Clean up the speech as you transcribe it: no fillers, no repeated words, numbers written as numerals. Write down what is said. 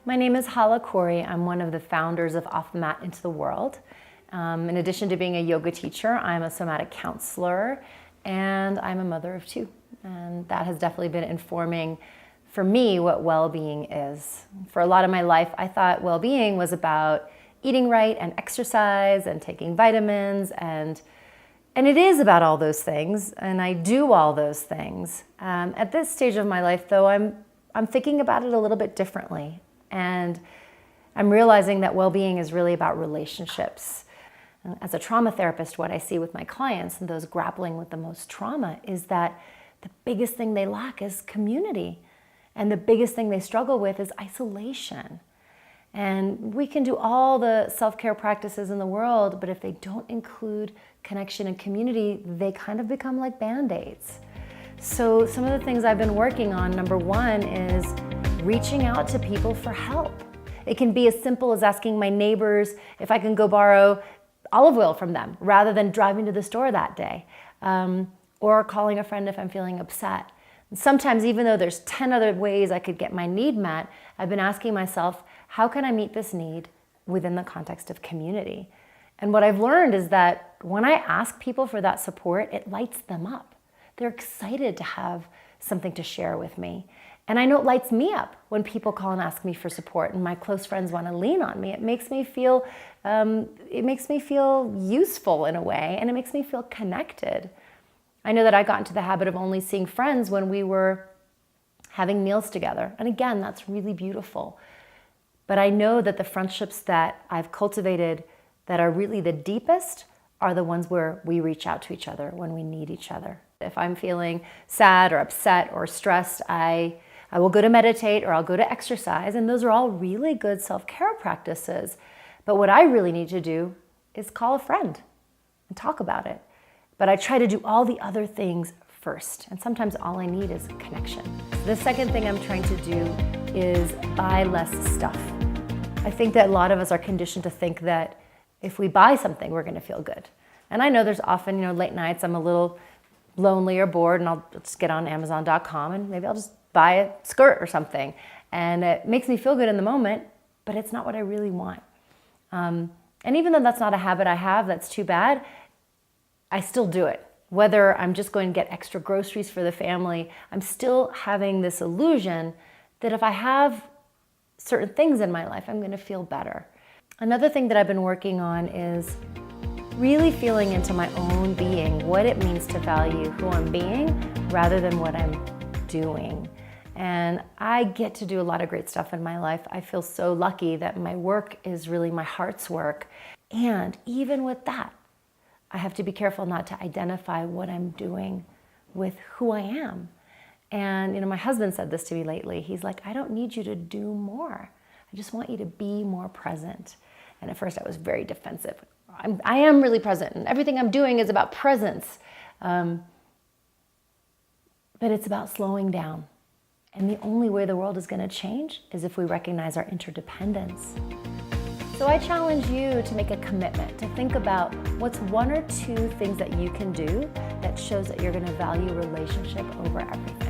My name is Hala Khouri. I'm one of the founders of Off the Mat Into the World. In addition to being a yoga teacher, I'm a somatic counselor and I'm a mother of two. And that has definitely been informing for me what well-being is. For a lot of my life, I thought well-being was about eating right and exercise and taking vitamins, and it is about all those things, and I do all those things. At this stage of my life, though, I'm thinking about it a little bit differently, and I'm realizing that well-being is really about relationships. And as a trauma therapist, what I see with my clients and those grappling with the most trauma is that the biggest thing they lack is community, and the biggest thing they struggle with is isolation. And we can do all the self-care practices in the world, but if they don't include connection and community, they kind of become like Band-Aids. So some of the things I've been working on, number one, is reaching out to people for help. It can be as simple as asking my neighbors if I can go borrow olive oil from them rather than driving to the store that day, or calling a friend if I'm feeling upset. And sometimes, even though there's 10 other ways I could get my need met, I've been asking myself, how can I meet this need within the context of community? And what I've learned is that when I ask people for that support, it lights them up. They're excited to have something to share with me. And I know it lights me up when people call and ask me for support and my close friends want to lean on me. It makes me feel useful in a way, and it makes me feel connected. I know that I got into the habit of only seeing friends when we were having meals together. And again, that's really beautiful. But I know that the friendships that I've cultivated that are really the deepest are the ones where we reach out to each other when we need each other. If I'm feeling sad or upset or stressed, I will go to meditate or I'll go to exercise, and those are all really good self-care practices. But what I really need to do is call a friend and talk about it. But I try to do all the other things first, and sometimes all I need is connection. The second thing I'm trying to do is buy less stuff. I think that a lot of us are conditioned to think that if we buy something, we're gonna feel good. And I know there's often, late nights I'm a little lonely or bored, and I'll just get on Amazon.com and maybe I'll just buy a skirt or something. And it makes me feel good in the moment, but it's not what I really want. And even though that's not a habit I have, that's too bad, I still do it. Whether I'm just going to get extra groceries for the family, I'm still having this illusion that if I have certain things in my life, I'm going to feel better. Another thing that I've been working on is really feeling into my own being, what it means to value who I'm being rather than what I'm doing. And I get to do a lot of great stuff in my life. I feel so lucky that my work is really my heart's work. And even with that, I have to be careful not to identify what I'm doing with who I am. And my husband said this to me lately. He's like, I don't need you to do more. I just want you to be more present. And at first I was very defensive. I am really present, and everything I'm doing is about presence. But it's about slowing down. And the only way the world is going to change is if we recognize our interdependence. So I challenge you to make a commitment to think about what's one or two things that you can do that shows that you're going to value relationship over everything.